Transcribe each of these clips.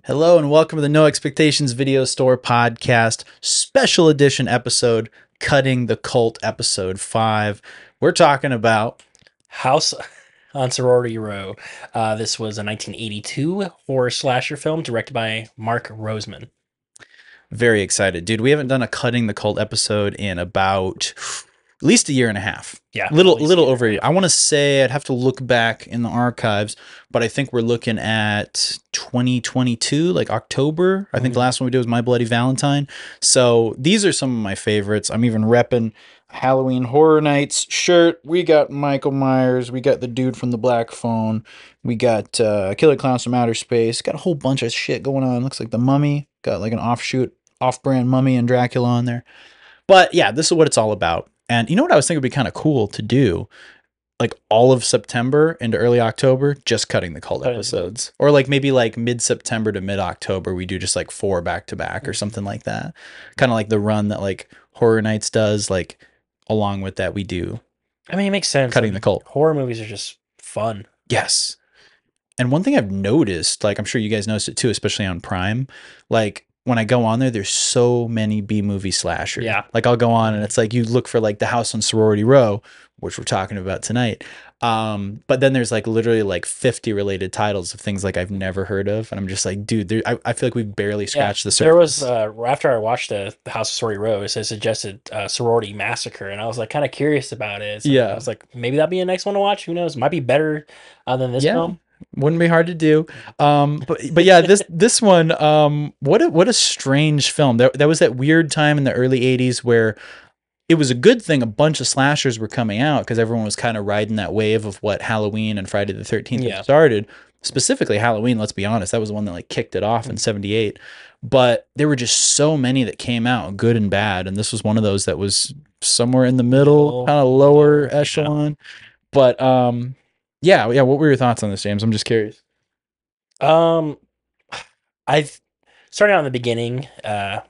Hello and welcome to the No Expectations Video Store podcast, special edition episode, Cutting the Cult, episode 5. We're talking about House on Sorority Row. This was a 1982 horror slasher film directed by Mark Roseman. very excited. Dude, we haven't done a Cutting the Cult episode in about at least a year and a half. Yeah, Little over a year. I want to say I'd have to look back in the archives, but I think we're looking at 2022, like October. I think the last one we did was My Bloody Valentine. So these are some of my favorites. I'm even repping Halloween Horror Nights shirt. We got Michael Myers. We got the dude from the Black Phone. We got Killer Clowns from Outer Space. Got a whole bunch of shit going on. Looks like the Mummy. Got like an off-brand Mummy and Dracula on there. But yeah, this is what it's all about. And you know what I was thinking would be kind of cool to do? Like all of September into early October, just cutting the cult episodes. Or like maybe like mid-September to mid-October, we do just like 4 back-to-back or something like that. Kind of like the run that like Horror Nights does. Like along with that, we do. I mean, it makes sense. Cutting the cult. Horror movies are just fun. Yes. And one thing I've noticed, like I'm sure you guys noticed it too, especially on Prime, like when I go on there, there's so many B-movie slashers. Yeah. Like I'll go on and it's like you look for like the House on Sorority Row, which we're talking about tonight. But then there's like literally like 50 related titles of things like I've never heard of. And I'm just like, dude, I feel like we've barely scratched the surface. There was, after I watched the House of Sorority Row, it suggested Sorority Massacre. And I was like kind of curious about it. So Yeah. I was like, maybe that'll be the next one to watch. Who knows? Might be better than this film. Wouldn't be hard to do. But yeah, this one, what a strange film. There was that weird time in the early 80s where it was a good thing a bunch of slashers were coming out because everyone was kind of riding that wave of what Halloween and Friday the 13th had started. Specifically Halloween, let's be honest, that was the one that like kicked it off in 78. But there were just so many that came out, good and bad, and this was one of those that was somewhere in the middle, kind of lower echelon. But yeah, what were your thoughts on this, James? I'm just curious. I've started out in the beginning. I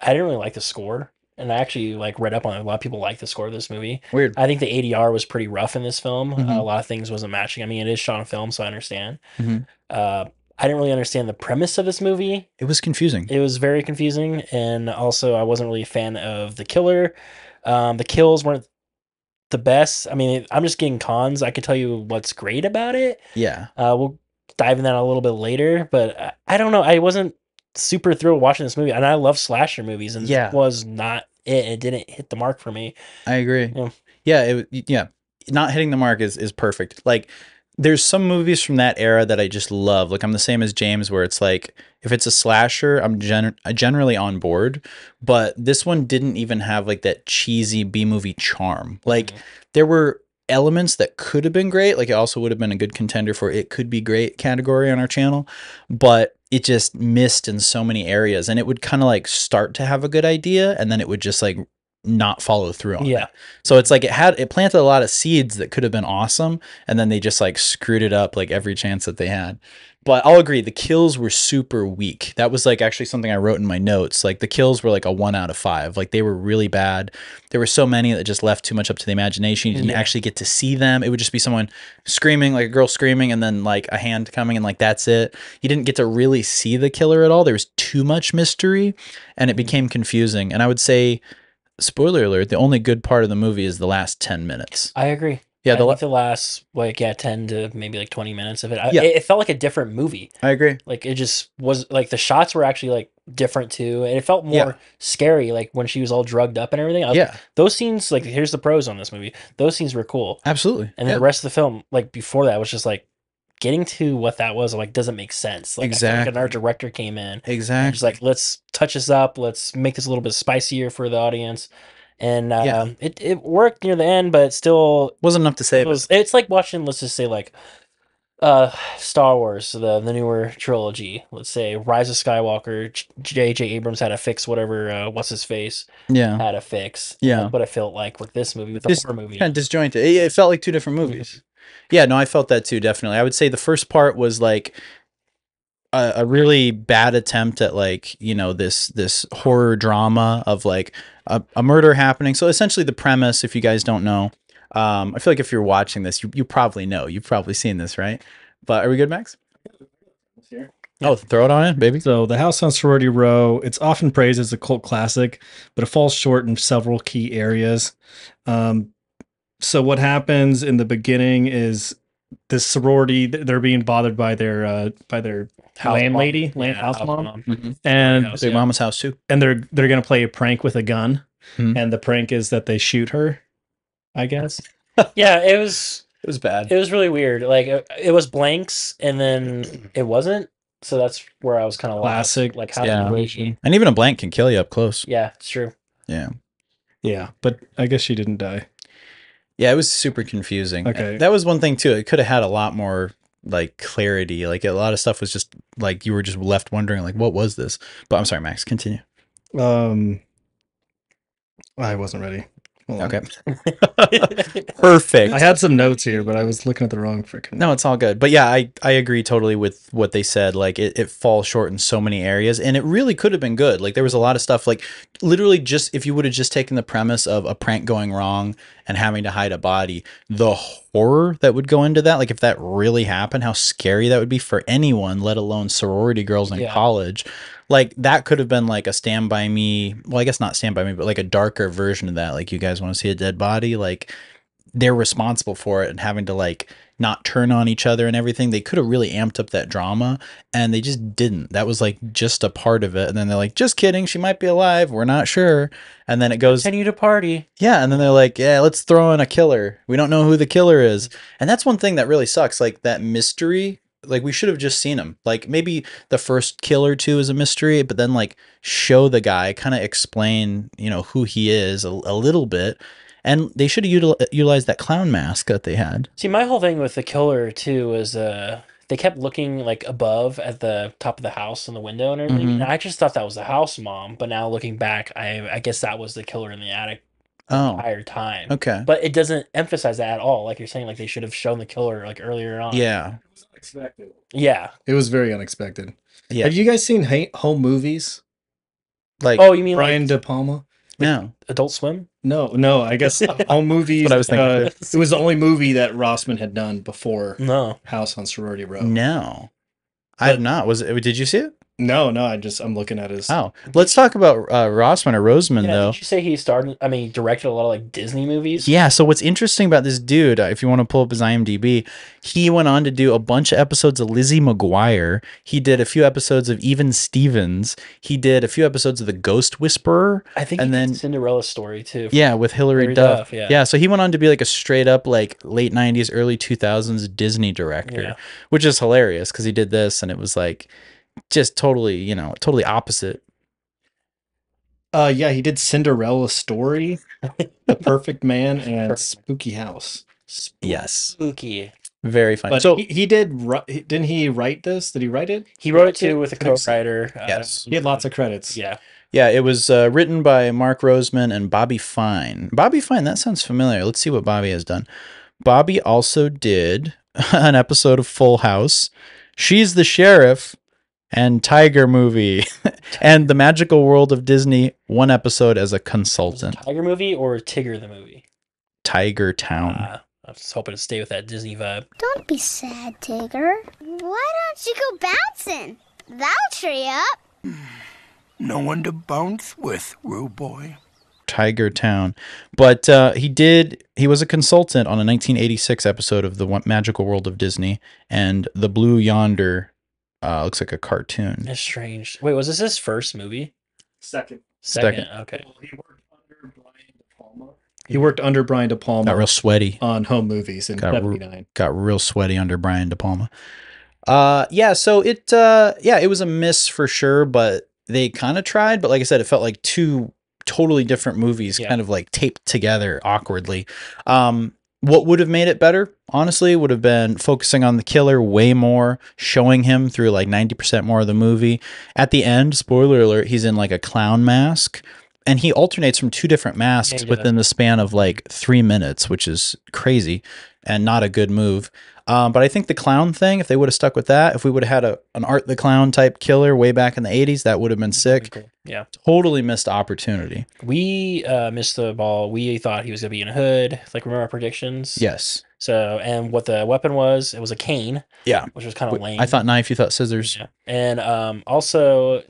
didn't really like the score, and I actually like read up on it. A lot of people like the score of this movie. Weird. I think the ADR was pretty rough in this film. A lot of things wasn't matching. I mean, it is shot on film, so I understand. I didn't really understand the premise of this movie. It was confusing. It was very confusing, and also I wasn't really a fan of the killer. The kills weren't the best. I mean, I'm just getting cons. I could tell you what's great about it. Yeah. We'll dive in that a little bit later, but I don't know. I wasn't super thrilled watching this movie, and I love slasher movies, and it was not it. It didn't hit the mark for me. I agree. Yeah. Not hitting the mark is perfect. Like there's some movies from that era that I just love. Like I'm the same as James, where it's like if it's a slasher, I'm generally on board. But this one didn't even have like that cheesy B-movie charm. Like there were elements that could have been great. Like it also would have been a good contender for it could be great category on our channel, but it just missed in so many areas. And it would kind of like start to have a good idea, and then it would just like not follow through on it. So it's like it planted a lot of seeds that could have been awesome, and then they just like screwed it up like every chance that they had. But I'll agree, the kills were super weak. That was like actually something I wrote in my notes. Like the kills were like a 1 out of 5. Like they were really bad. There were so many that just left too much up to the imagination. You didn't actually get to see them. It would just be someone screaming, like a girl screaming, and then like a hand coming, and like that's it. You didn't get to really see the killer at all. There was too much mystery, and it became confusing. And I would say, spoiler alert, the only good part of the movie is the last 10 minutes. I agree. Yeah, I think the last 10 to maybe like 20 minutes of it. Yeah. It felt like a different movie. I agree. Like it just was like the shots were actually like different too, and it felt more scary. Like when she was all drugged up and everything. Those scenes, like here's the pros on this movie. Those scenes were cool. Absolutely. And then the rest of the film, like before that, was just like getting to what that was. Like doesn't make sense. Like, exactly. I feel like another director came in. Exactly. Just like let's touch this up. Let's make this a little bit spicier for the audience. And it worked near the end, but it still wasn't enough to save it. It's like watching, let's just say, like Star Wars, the newer trilogy. Let's say Rise of Skywalker. J.J. Abrams had to fix whatever what's his face had to fix. That's what I felt like with this movie, with the horror movie. Kind of disjointed. It felt like 2 different movies. Yeah, no, I felt that too, definitely. I would say the first part was like a really bad attempt at like, you know, this horror drama of like a murder happening. So essentially the premise, if you guys don't know, I feel like if you're watching this, you probably know. You've probably seen this, right? But are we good, Max? Oh, throw it on in, baby. So The House on Sorority Row, it's often praised as a cult classic, but it falls short in several key areas. So what happens in the beginning is this sorority, they're being bothered by their House landlady, mom. house mom, Mm-hmm. and House, Big Mama's house too. and they're gonna play a prank with a gun, Mhm. and the prank is that they shoot her, I guess. Yeah, it was bad. It was really weird. Like it was blanks, and then it wasn't. So that's where I was kind of Classic, like how situation. And even a blank can kill you up close. Yeah, it's true. Yeah. Yeah, but I guess she didn't die. Yeah, it was super confusing. Okay. That was one thing too. It could have had a lot more like clarity. Like a lot of stuff was just like you were just left wondering like what was this? But I'm sorry, Max, continue. I wasn't ready. Okay. Perfect. I had some notes here, but I was looking at the wrong freaking. No, it's all good. But yeah, I agree totally with what they said. Like it falls short in so many areas, and it really could have been good. Like there was a lot of stuff like literally just if you would have just taken the premise of a prank going wrong and having to hide a body, the horror that would go into that, like if that really happened, how scary that would be for anyone, let alone sorority girls in college. Like that could have been like a Stand By Me. Well, I guess not Stand By Me, but like a darker version of that. Like you guys want to see a dead body, like they're responsible for it and having to like not turn on each other and everything. They could have really amped up that drama and they just didn't. That was like just a part of it. And then they're like, just kidding, she might be alive, we're not sure. And then it goes, continue to party. Yeah, and then they're like, yeah, let's throw in a killer. We don't know who the killer is. And that's one thing that really sucks, like that mystery. Like we should have just seen him. Like maybe the first kill or two is a mystery, but then like show the guy, kind of explain, you know, who he is a little bit. And they should have utilized that clown mask that they had. See, my whole thing with the killer too was they kept looking like above at the top of the house in the window and everything. And I just thought that was the house mom, but now looking back, I guess that was the killer in the attic the entire time. Okay. But it doesn't emphasize that at all. Like you're saying, like they should have shown the killer like earlier on. Yeah. It was unexpected. Yeah. It was very unexpected. Yeah. Have you guys seen home movies? Like oh, you mean Brian like De Palma? No. Adult Swim? No. I guess home movies. What I was thinking. It was the only movie that Rossman had done before. No. House on Sorority Row. No, I have not. Was it? Did you see it? No. I'm looking at his. Oh, let's talk about Rossman or Roseman though. Did you say he directed a lot of like Disney movies? Yeah. So what's interesting about this dude, if you want to pull up his IMDb, he went on to do a bunch of episodes of Lizzie McGuire. He did a few episodes of Even Stevens. He did a few episodes of The Ghost Whisperer. I think and he then did Cinderella Story too. Yeah, with Hilary Duff. Yeah. So he went on to be like a straight up like late 90s, early 2000s Disney director, which is hilarious because he did this and it was like just totally, totally opposite. Yeah, he did Cinderella Story, The Perfect Man, and Spooky House. Spooky. Very funny. But so he didn't he write this? Did he write it? He wrote it too with a co-writer. Yes. He had lots of credits. Yeah. Yeah, it was written by Mark Roseman and Bobby Fine. Bobby Fine, that sounds familiar. Let's see what Bobby has done. Bobby also did an episode of Full House, She's the Sheriff, and Tiger Movie, and The Magical World of Disney, one episode as a consultant. Tiger Movie or Tigger the movie? Tiger Town. I was hoping to stay with that Disney vibe. Don't be sad, Tigger. Why don't you go bouncing? That'll cheer you up. No one to bounce with, rude boy. Tiger Town. But he was a consultant on a 1986 episode of The Magical World of Disney, and The Blue Yonder looks like a cartoon. It's strange. Wait, was this his first movie? Second. Okay. He worked under Brian De Palma. Got real sweaty on home movies in '79. Got real sweaty under Brian De Palma. So it was a miss for sure, but they kind of tried. But like I said, it felt like two totally different movies, kind of like taped together awkwardly. What would have made it better, honestly, would have been focusing on the killer way more, showing him through like 90% more of the movie. At the end, spoiler alert, he's in like a clown mask. And he alternates from two different masks within the span of like 3 minutes, which is crazy and not a good move. But I think the clown thing, if they would have stuck with that, if we would have had an Art the Clown type killer way back in the 80s, that would have been sick. Cool. Yeah. Totally missed opportunity. We missed the ball. We thought he was going to be in a hood. Like, remember our predictions? Yes. So, and what the weapon was, it was a cane. Yeah. Which was kind of lame. I thought knife, you thought scissors. Yeah. And also,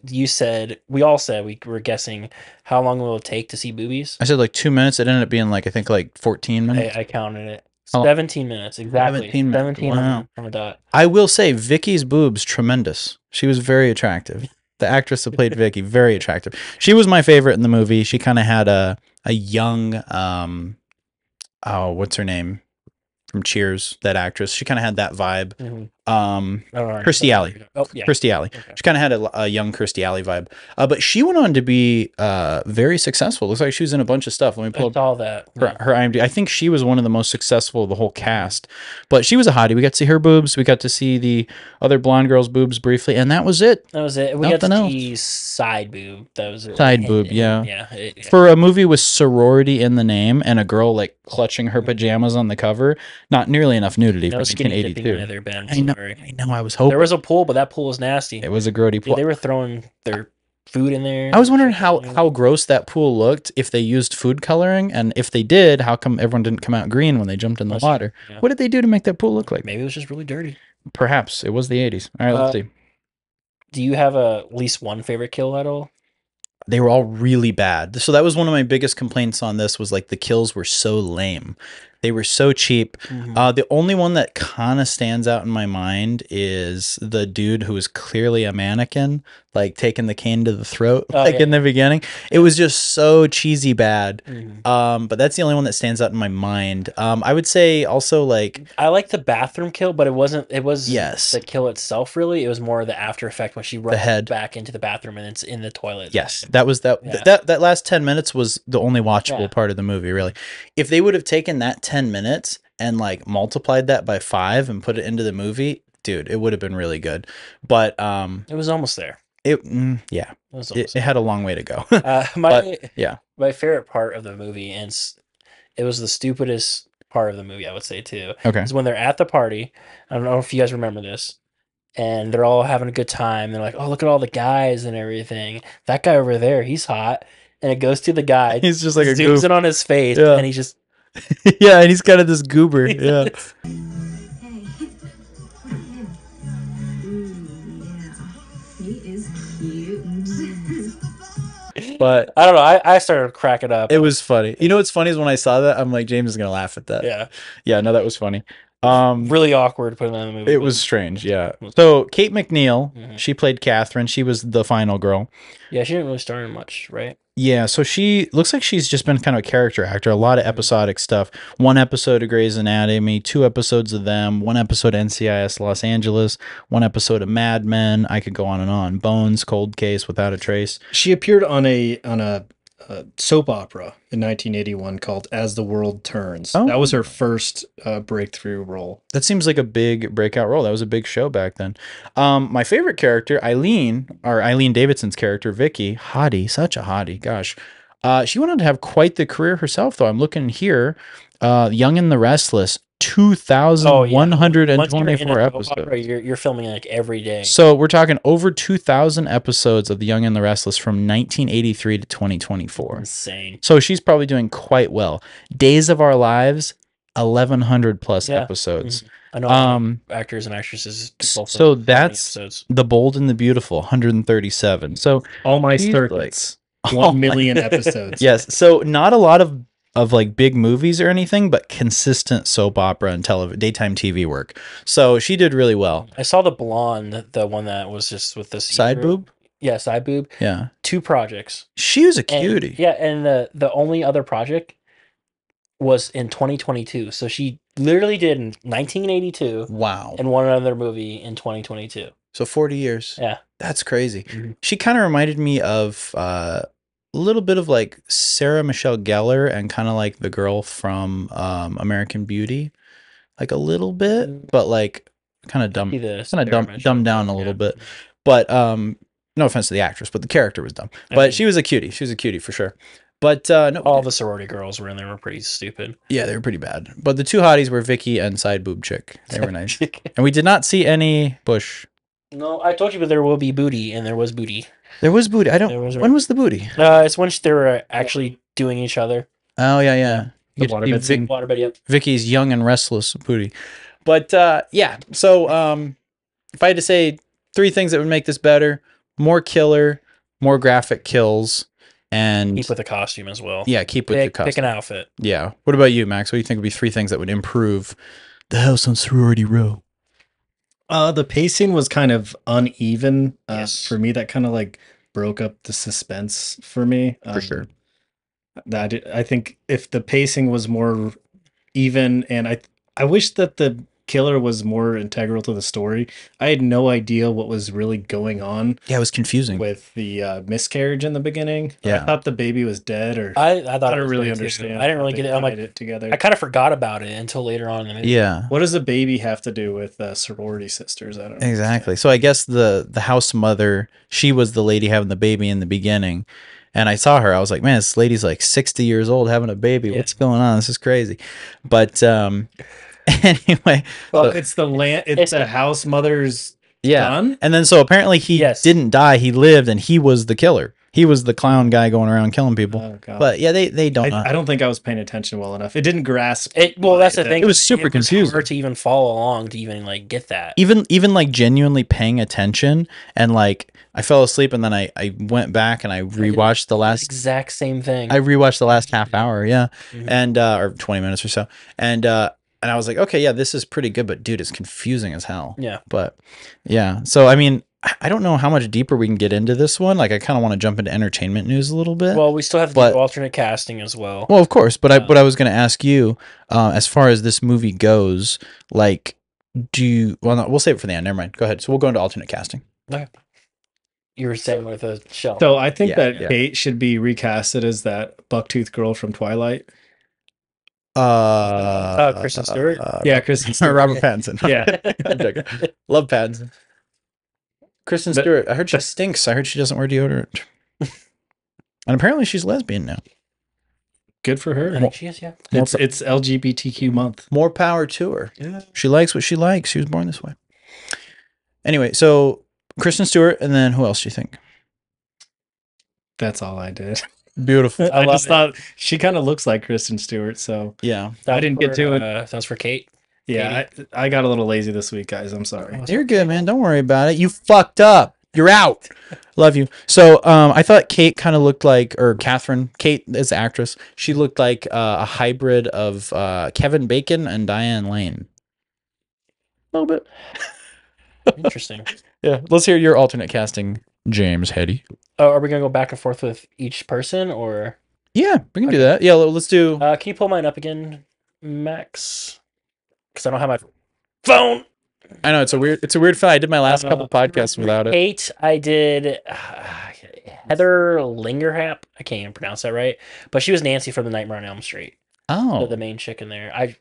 we all said, we were guessing how long will it take to see boobies? I said like 2 minutes. It ended up being like, I think like 14 minutes. I counted it. 17 minutes, exactly. 17 minutes. 17 Wow. on the dot. I will say, Vicky's boobs, tremendous. She was very attractive. The actress who played Vicky, very attractive. She was my favorite in the movie. She kind of had a young, what's her name from Cheers? That actress. She kind of had that vibe. Mm-hmm. Kirstie Alley. Oh, yeah. Kirstie Alley. Okay. She kind of had a young Kirstie Alley vibe. But she went on to be very successful. Looks like she was in a bunch of stuff. Let me pull up all that. her IMDb. I think she was one of the most successful of the whole cast. But she was a hottie. We got to see her boobs. We got to see the other blonde girl's boobs briefly, and that was it. That was it. We got to see side boob. That was it. Side boob, yeah. Yeah. For a movie with sorority in the name and a girl like clutching her pajamas on the cover, not nearly enough nudity for 1982. Either, Ben. I know. I was hoping there was a pool, but that pool was nasty. It was a grody pool. They were throwing their food in there. I was wondering how gross that pool looked if they used food coloring, and if they did, how come everyone didn't come out green when they jumped in the water? Yeah. What did they do to make that pool look like? Maybe it was just really dirty. Perhaps it was the 80s. All right, let's see. Do you have at least one favorite kill at all? They were all really bad. So that was one of my biggest complaints on this, was like the kills were so lame. They were so cheap. Mm-hmm. The only one that kind of stands out in my mind is the dude who was clearly a mannequin, like taking the cane to the throat, in the beginning. It was just so cheesy bad. Mm-hmm. But that's the only one that stands out in my mind. I would say also like I like the bathroom kill, but it was the kill itself really. It was more the after effect when she runs back into the bathroom and it's in the toilet. Yes, that was that. Yeah. That last 10 minutes was the only watchable part of the movie. Really, if they would have taken that 10 minutes and like multiplied that by 5 and put it into the movie, dude, it would have been really good. But it was almost there. It had a long way to go. My favorite part of the movie, and it was the stupidest part of the movie, I would say too. Okay, is when they're at the party. I don't know if you guys remember this, and they're all having a good time. They're like, "Oh, look at all the guys and everything. That guy over there, he's hot." And it goes to the guy. He's just like zooms in on his face, and he just yeah, and he's kind of this goober. Yeah. But I don't know. I started cracking up. It was funny. You know what's funny is when I saw that, I'm like, James is gonna laugh at that. Yeah. Yeah. No, that was funny. Really awkward to put in the movie. It was strange. Yeah. So Kate McNeil, she played Catherine. She was the final girl. Yeah, she didn't really star in much, right? Yeah, so she looks like she's just been kind of a character actor, a lot of episodic stuff. 1 episode of Grey's Anatomy, 2 episodes of them, 1 episode of NCIS Los Angeles, 1 episode of Mad Men. I could go on and on. Bones, Cold Case, Without a Trace. She appeared on a soap opera in 1981 called As the World Turns. Oh. That was her first breakthrough role. That seems like a big breakout role. That was a big show back then. My favorite character, Eileen Davidson's character, Vicky, hottie, such a hottie, gosh. She went on to have quite the career herself, though. I'm looking here, Young and the Restless, 2,124 episodes. You're filming like every day. So we're talking over 2,000 episodes of The Young and the Restless from 1983 to 2024. Insane. So she's probably doing quite well. Days of Our Lives, 1,100 plus episodes. I know actors and actresses. So that's The Bold and the Beautiful, 137. So All My Circuits, 1 million episodes. Yes. So not a lot of like big movies or anything, but consistent soap opera and daytime TV work. So she did really well. I saw the blonde, the one that was just with the side boob. Yeah, side boob. Yeah, 2 projects. She was a cutie. And the only other project was in 2022. So she literally did in 1982. Wow. And one other movie in 2022. So 40 years. Yeah, that's crazy. Mm-hmm. She kind of reminded me of a little bit of like Sarah Michelle Gellar and kind of like the girl from American Beauty, like a little bit, but like kind of dumbed down a little bit. But no offense to the actress, but the character was dumb. But she was a cutie. She was a cutie for sure. But no, all the sorority girls were in there were pretty stupid. Yeah, they were pretty bad. But the 2 hotties were Vicky and side boob chick. They were nice. And we did not see any bush. No, I told you, but there will be booty, and there was booty. There was booty. When was the booty? It's when they were actually doing each other. Oh, yeah. You The get to see waterbed scene. Waterbed, yep. Vicky's young and restless booty. But yeah, so if I had to say 3 things that would make this better: more killer, more graphic kills, and Keep with the costume as well. Yeah, keep with the costume. Pick an outfit. Yeah. What about you, Max? What do you think would be 3 things that would improve the house on Sorority Row? The pacing was kind of uneven. Yes. For me, that kind of like broke up the suspense for me. For sure. I think if the pacing was more even, and I wish that the killer was more integral to the story. I had no idea what was really going on. Yeah, it was confusing with the miscarriage in the beginning. Yeah. I thought the baby was dead, or I thought I don't really understand. I didn't really get it. I'm like, it together. I kind of forgot about it until later on in the movie. Yeah. What does the baby have to do with sorority sisters? I don't know. Exactly. So I guess the house mother, she was the lady having the baby in the beginning. And I saw her. I was like, man, this lady's like 60 years old having a baby. Yeah. What's going on? This is crazy. But anyway. Well, it's the house mother's son? And then so apparently he didn't die. He lived and he was the killer. He was the clown guy going around killing people. Oh, God. But yeah, they don't. I don't think I was paying attention well enough. It didn't grasp. Well, that's the thing. It was super confusing. Hard to even follow along to even like get that. Even like genuinely paying attention, and like I fell asleep and then I went back and I rewatched the last exact same thing. I rewatched the last half hour, and or 20 minutes or so, and I was like, okay, yeah, this is pretty good, but dude, it's confusing as hell. Yeah. But yeah, so I mean, I don't know how much deeper we can get into this one. Like, I kind of want to jump into entertainment news a little bit. Well, we still have to do alternate casting as well. Well, of course, but I was going to ask you, as far as this movie goes, like, well, no, we'll save it for the end. Never mind. Go ahead. So we'll go into alternate casting. Okay. You were saying with a shell. So I think that Kate should be recasted as that bucktooth girl from Twilight. Kristen Stewart. Kristen Stewart. Robert Pattinson. Yeah. Love Pattinson. Kristen Stewart. I heard she stinks. I heard she doesn't wear deodorant. And apparently she's lesbian now. Good for her. I think she is, yeah. It's LGBTQ month. More power to her. Yeah. She likes what she likes. She was born this way. Anyway, so Kristen Stewart, and then who else do you think? That's all I did. Beautiful. I just thought she kind of looks like Kristen Stewart, so yeah. I didn't get to it. That was for Kate. Yeah, I got a little lazy this week, guys. I'm sorry. You're good, man. Don't worry about it. You fucked up. You're out. Love you. So I thought Kate kind of looked like, or Catherine, Kate is the actress. She looked like a hybrid of Kevin Bacon and Diane Lane. A little bit. Interesting. Yeah. Let's hear your alternate casting, James Hetty. Oh, are we going to go back and forth with each person, or? Yeah, we can do that. Yeah, let's do. Can you pull mine up again, Max? Because I don't have my phone. I know it's a weird feeling. I did my last couple podcasts without it. Kate, I did Heather Lingerhap. I can't even pronounce that right, but she was Nancy from the Nightmare on Elm Street. Oh, the main chick in there. I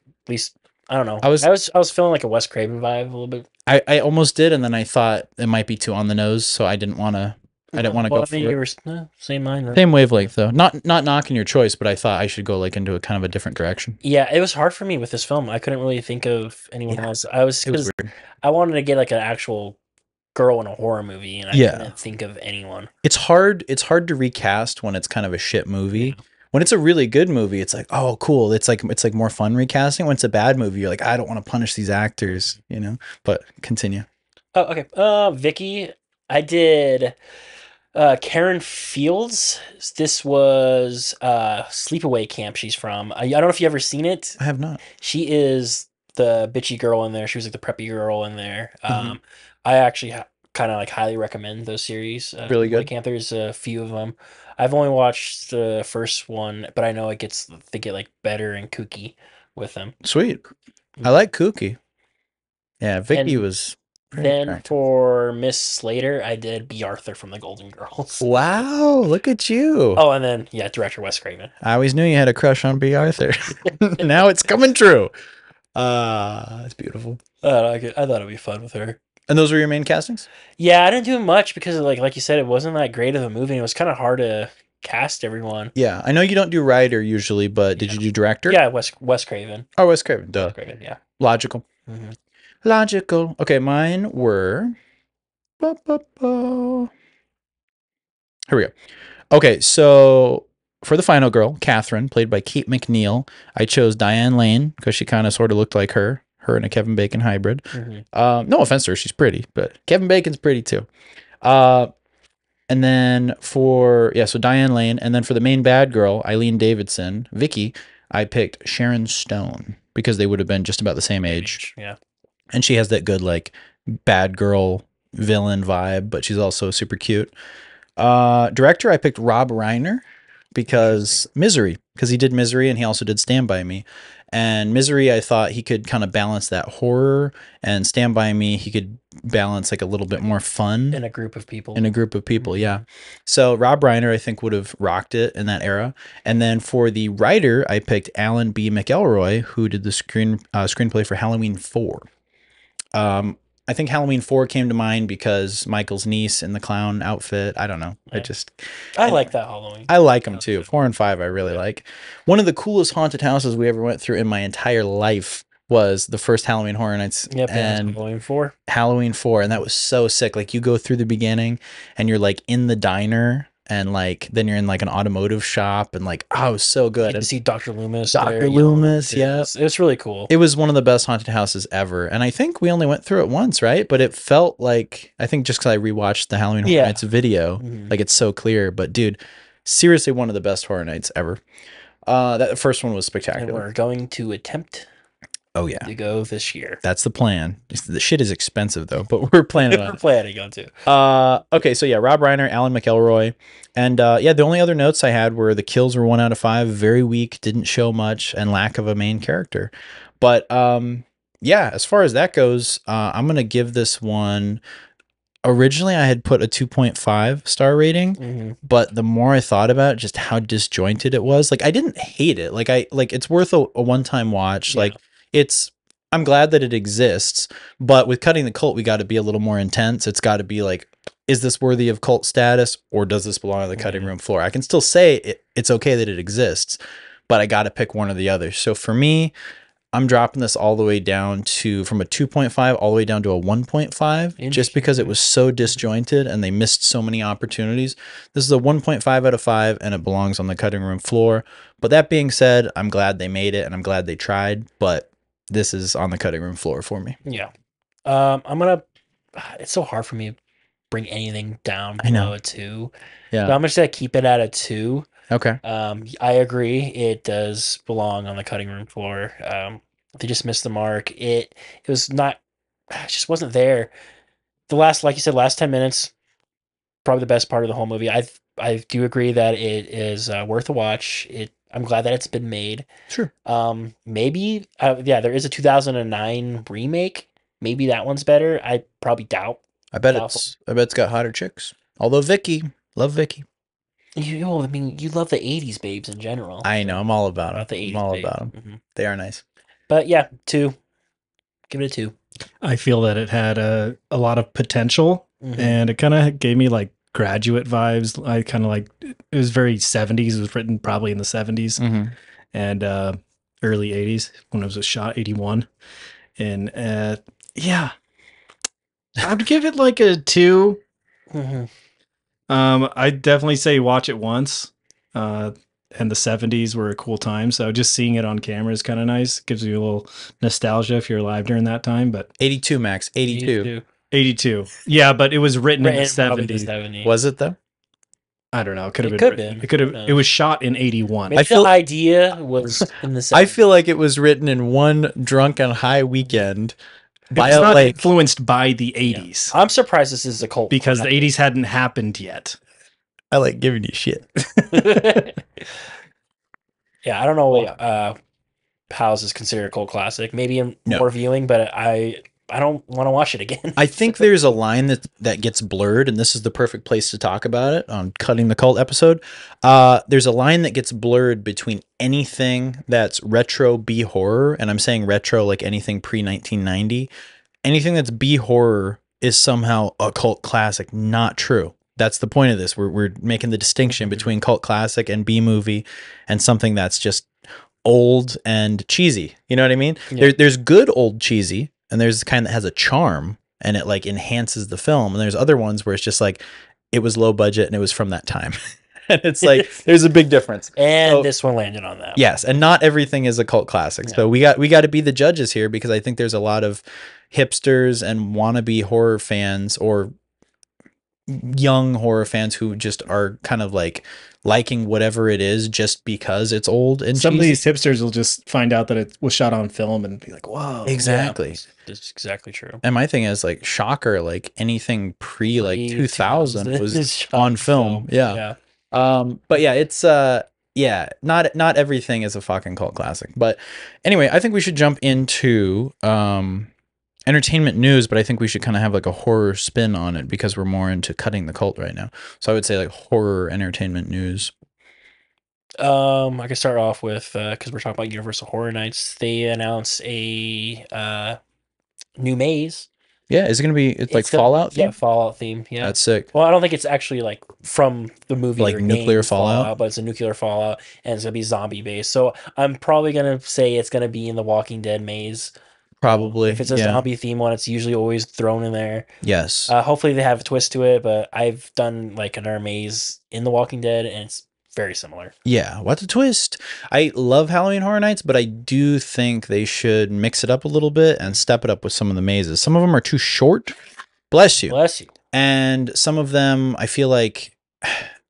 don't know. I was feeling like a Wes Craven vibe a little bit. I almost did, and then I thought it might be too on the nose, so I didn't want to. Go for it. Same mind. Right? Same wavelength though. Not knocking your choice, but I thought I should go like into a kind of a different direction. Yeah, it was hard for me with this film. I couldn't really think of anyone else. It was weird. I wanted to get like an actual girl in a horror movie, and I couldn't think of anyone. It's hard to recast when it's kind of a shit movie. Yeah. When it's a really good movie, it's like, oh, cool. It's like more fun recasting. When it's a bad movie, you're like, I don't want to punish these actors, you know. But continue. Oh, okay. Vicky, I did. Karen Fields. This was Sleepaway Camp she's from. I don't know if you ever seen it. I have not. She is the bitchy girl in there. She was like the preppy girl in there. I actually kind of like highly recommend those series. Really good. Camp. There's a few of them. I've only watched the first one, but I know they get like better and kooky with them. Sweet. I like kooky. Yeah, Vicky was. Then for Miss Slater, I did B. Arthur from the Golden Girls. Wow, look at you. Oh, and then, director Wes Craven. I always knew you had a crush on B. Arthur. Now it's coming true. It's beautiful. I thought it'd be fun with her. And those were your main castings? Yeah, I didn't do much because, like you said, it wasn't that great of a movie. It was kind of hard to cast everyone. Yeah, I know you don't do writer usually, but did you do director? Yeah, Wes Craven. Oh, Wes Craven, duh. Wes Craven, yeah. Logical. Mm-hmm. Logical. Okay, mine were. Here we go. Okay, so for the final girl, Catherine, played by Kate McNeil, I chose Diane Lane because she kind of sort of looked like her and a Kevin Bacon hybrid. No offense to her, she's pretty, but Kevin Bacon's pretty too. And then so Diane Lane, and then for the main bad girl, Eileen Davidson, Vicky, I picked Sharon Stone because they would have been just about the same age. Yeah. And she has that good, like, bad girl villain vibe, but she's also super cute. Director, I picked Rob Reiner because he did Misery and he also did Stand By Me. And Misery, I thought he could kind of balance that horror, and Stand By Me, he could balance like a little bit more fun. In a group of people. Yeah. So Rob Reiner, I think, would have rocked it in that era. And then for the writer, I picked Alan B. McElroy, who did the screenplay for Halloween 4. I think Halloween 4 came to mind because Michael's niece in the clown outfit. I don't know. Yeah. I like that Halloween. I like them too. 4 and 5 I really like. One of the coolest haunted houses we ever went through in my entire life was the first Halloween Horror Nights. Yep, and Halloween 4. Halloween 4, and that was so sick. Like, you go through the beginning and you're like in the diner, and like then you're in like an automotive shop, and like, oh, it was so good. You and see Dr. Loomis. Dr. Loomis, yeah. It was really cool. It was one of the best haunted houses ever. And I think we only went through it once, right? But it felt like, I think just because I rewatched the Halloween Horror Nights video, like, it's so clear. But dude, seriously, one of the best Horror Nights ever. That first one was spectacular. And we're going to attempt to go this year. That's the plan. The shit is expensive though, but we're planning on it. We're planning on to. Okay, so yeah, Rob Reiner, Alan McElroy, and the only other notes I had were the kills were 1 out of 5, very weak, didn't show much, and lack of a main character. But yeah, as far as that goes, I'm gonna give this one. Originally, I had put a 2.5 star rating, but the more I thought about it, just how disjointed it was. Like, I didn't hate it. Like, it's worth a one-time watch. Yeah. Like, I'm glad that it exists, but with Cutting the Cult, we got to be a little more intense. It's got to be like, is this worthy of cult status, or does this belong on the cutting room floor? I can still say it's okay that it exists, but I got to pick one or the other. So for me, I'm dropping this all the way down from a 2.5 all the way down to a 1.5, just because it was so disjointed and they missed so many opportunities. This is a 1.5 out of 5, and it belongs on the cutting room floor. But that being said, I'm glad they made it, and I'm glad they tried, but this is on the cutting room floor for me. Yeah. It's so hard for me to bring anything down below a 2. Yeah. So I'm just going to keep it at a 2. Okay. I agree. It does belong on the cutting room floor. They just missed the mark. It just wasn't there. Like you said, last 10 minutes, probably the best part of the whole movie. I do agree that it is worth a watch. I'm glad that it's been made. Sure. Maybe, there is a 2009 remake. Maybe that one's better. I probably doubt. I bet it's got hotter chicks. Although love Vicky. You love the 80s babes in general. I know. I'm all about them. The 80s I'm all about them. Mm-hmm. They are nice. But yeah, 2. Give it a 2. I feel that it had a lot of potential, and it kind of gave me like Graduate vibes. I kind of like, it was very 70s. It was written probably in the 70s and early 80s when it was shot, 81. And yeah, I would give it like a 2. I'd definitely say watch it once. And the 70s were a cool time, so just seeing it on camera is kind of nice. Gives you a little nostalgia if you're alive during that time. But 82, Max, 82. Yeah, but it was written in the 70s. Was it though? I don't know. It could have been. It could have. It was shot in 81. Maybe the idea was in the 70s. I feel like it was written in one drunk and high weekend. It's not influenced by the 80s. Yeah. I'm surprised this is a cult because the 80s hadn't happened yet. I like giving you shit. Yeah, I don't know how this is considered a cult classic. Maybe more viewing, but I don't want to watch it again. I think there's a line that gets blurred, and this is the perfect place to talk about it on Cutting the Cult episode. There's a line that gets blurred between anything that's retro B horror, and I'm saying retro like anything pre-1990. Anything that's B horror is somehow a cult classic. Not true. That's the point of this. We're making the distinction between cult classic and B movie and something that's just old and cheesy. You know what I mean? Yeah. There's good old cheesy, and there's the kind that has a charm and it like enhances the film. And there's other ones where it's just like, it was low budget and it was from that time. And it's like there's a big difference. And this one landed on that. Yes, and not everything is a cult classic. So we got to be the judges here, because I think there's a lot of hipsters and wannabe horror fans or young horror fans who just are kind of like liking whatever it is just because it's old and some cheesy. of these hipsters will just find out that it was shot on film and be like, whoa. Exactly. Yeah, that's exactly true. And my thing is like, shocker, like anything pre like 2000 was on film. Yeah. But yeah, it's yeah, not everything is a fucking cult classic. But anyway, I think we should jump into entertainment news, but I think we should kind of have like a horror spin on it, because we're more into cutting the cult right now. So I would say like horror entertainment news. I can start off with because we're talking about Universal Horror Nights. They announced a new maze. Yeah, is it gonna be it's like Fallout? Yeah, Fallout theme. Yeah, that's sick. Well, I don't think it's actually like from the movie, like or nuclear Fallout, but it's a nuclear Fallout, and it's gonna be zombie based. So I'm probably gonna say it's gonna be in the Walking Dead maze. Probably. If it's a zombie theme one, it's usually always thrown in there. Yes. Hopefully they have a twist to it, but I've done like another maze in the Walking Dead, and it's very similar. Yeah, what's a twist? I love Halloween Horror Nights, but I do think they should mix it up a little bit and step it up with some of the mazes. Some of them are too short. Bless you. Bless you. And some of them, I feel like,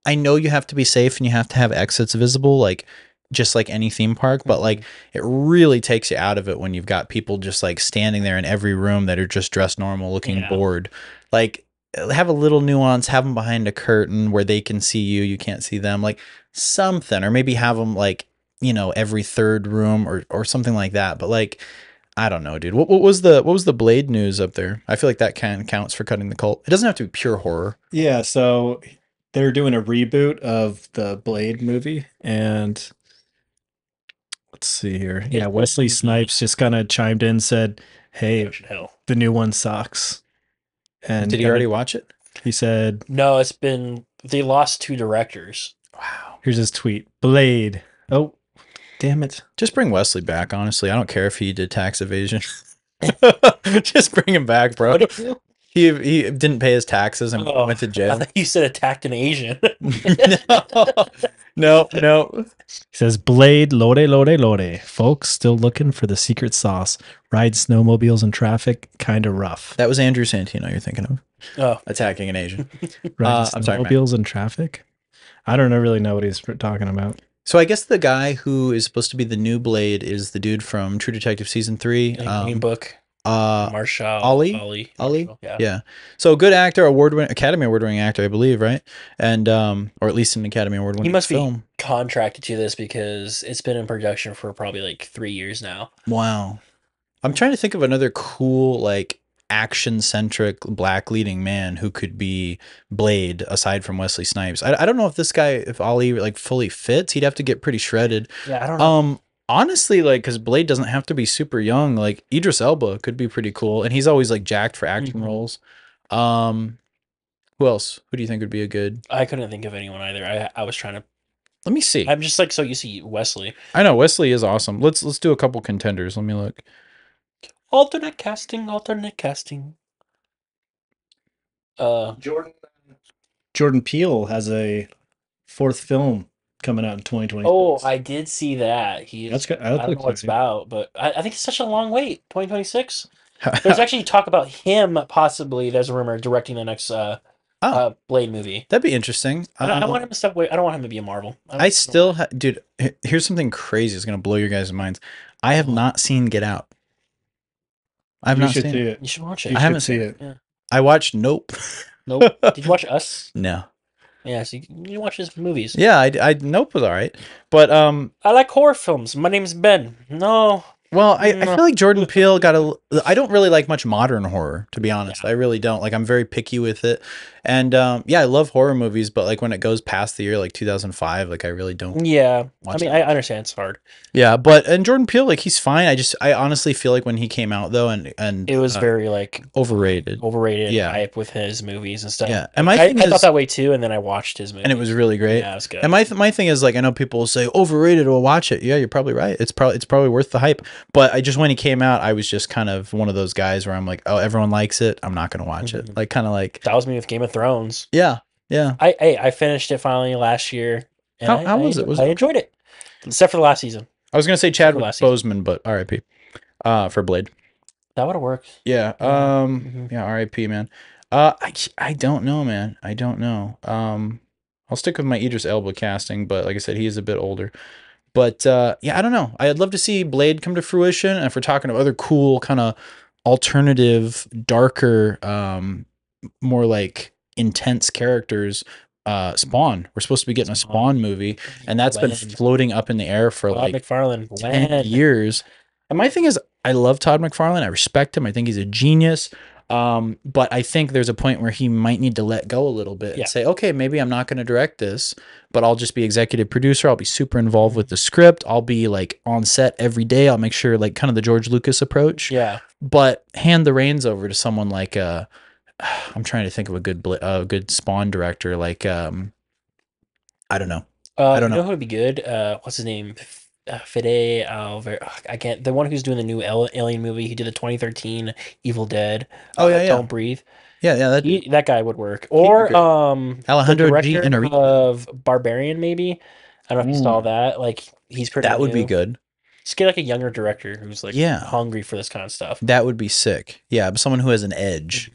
I know you have to be safe and you have to have exits visible, like just like any theme park, but like it really takes you out of it when you've got people just like standing there in every room that are just dressed normal, looking bored. Like, have a little nuance, have them behind a curtain where they can see you, you can't see them, like something, or maybe have them like, you know, every third room or something like that. But like, I don't know, dude. What was the Blade news up there? I feel like that kind of counts for cutting the cult. It doesn't have to be pure horror. Yeah, so they're doing a reboot of the Blade movie, and let's see here. Yeah, Wesley Snipes just kind of chimed in, said, "Hey, the new one sucks." And did he already watch it? He said, "No, they lost 2 directors." Wow. Here's his tweet. Blade. Oh, damn it. Just bring Wesley back, honestly. I don't care if he did tax evasion. Just bring him back, bro. He didn't pay his taxes and went to jail. I thought you said attacked an Asian. No. He says, Blade, lore. Folks still looking for the secret sauce. Ride snowmobiles in traffic, kind of rough. That was Andrew Santino you're thinking of. Oh. Attacking an Asian. Ride snowmobiles in traffic? I don't really know what he's talking about. So I guess the guy who is supposed to be the new Blade is the dude from True Detective Season 3. Green Book. Marshall. Ali. Marshall, yeah. So good actor, Academy Award-winning actor, I believe, right? And or at least an Academy Award-winning. He must film. be contracted to this because it's been in production for probably like 3 years now. Wow. I'm trying to think of another cool like action-centric black leading man who could be Blade aside from Wesley Snipes. I don't know if this guy, if Ali like fully fits. He'd have to get pretty shredded. Yeah, I don't know. Honestly, like, because Blade doesn't have to be super young. Like Idris Elba could be pretty cool, and he's always like jacked for action roles. Who else? Who do you think would be a good? I couldn't think of anyone either. I was trying to. Let me see. I'm just like so you see Wesley. I know Wesley is awesome. Let's do a couple contenders. Let me look. Alternate casting. Jordan Peele has a 4th film coming out in 2020. Oh, I did see that. That's good. I don't know what it's about, but I think it's such a long wait. 2026. There's actually talk about him possibly. There's a rumor directing the next Blade movie. That'd be interesting. I want him to step away. I don't want him to be a Marvel. Dude. Here's something crazy. It's gonna blow your guys' minds. I have not seen Get Out. I've not seen it. You should watch it. I haven't seen it. Yeah. I watched Nope. Nope. Did you watch Us? No. Yeah, so you watch his movies. Yeah, I Nope was all right, but I like horror films. My name's Ben. No. Well, I feel like Jordan Peele I don't really like much modern horror, to be honest. Yeah. I really don't. Like, I'm very picky with it. And yeah, I love horror movies, but like when it goes past the year like 2005, like I really don't. Yeah. I mean, I understand it's hard. Yeah, and Jordan Peele, like he's fine. I honestly feel like when he came out though, and it was very like overrated. Yeah. Hype with his movies and stuff. Yeah. And I thought that way too, and then I watched his movie. And it was really great. Yeah, it was good. And my thing is like, I know people will say overrated, we'll watch it. Yeah, you're probably right. It's probably worth the hype. But when he came out, I was just kind of one of those guys where I'm like, oh, everyone likes it, I'm not gonna watch it. Like kind of like that was me with Game of Thrones. Yeah. Yeah. I finished it finally last year, and How was it? Was it I enjoyed it, except for the last season. I was gonna say Chadwick Boseman, but R.I.P. For Blade. That would have worked. Yeah. Yeah. R.I.P. Man. I don't know, man. I don't know. I'll stick with my Idris Elba casting, but like I said, he is a bit older. But yeah, I don't know. I'd love to see Blade come to fruition. And if we're talking of other cool kind of alternative, darker, more like intense characters, Spawn. We're supposed to be getting a Spawn movie, and that's been floating up in the air for Todd like McFarlane 10 years. And my thing is, I love Todd McFarlane. I respect him. I think he's a genius. But I think there's a point where he might need to let go a little bit and say, okay, maybe I'm not going to direct this, but I'll just be executive producer. I'll be super involved with the script. I'll be like on set every day. I'll make sure, like, kind of the George Lucas approach. Yeah. But hand the reins over to someone like I'm trying to think of a good Spawn director. Like I don't know. I don't know who would be good. What's his name? Fede Alver. I can't. The one who's doing the new Alien movie. He did the 2013 Evil Dead. Oh yeah. Don't Breathe. Yeah. That guy would work. Or Alejandro the G. director of Barbarian, maybe. I don't know if you saw that. Like, he's pretty. That would be good. Just get like a younger director who's like hungry for this kind of stuff. That would be sick. Yeah, but someone who has an edge.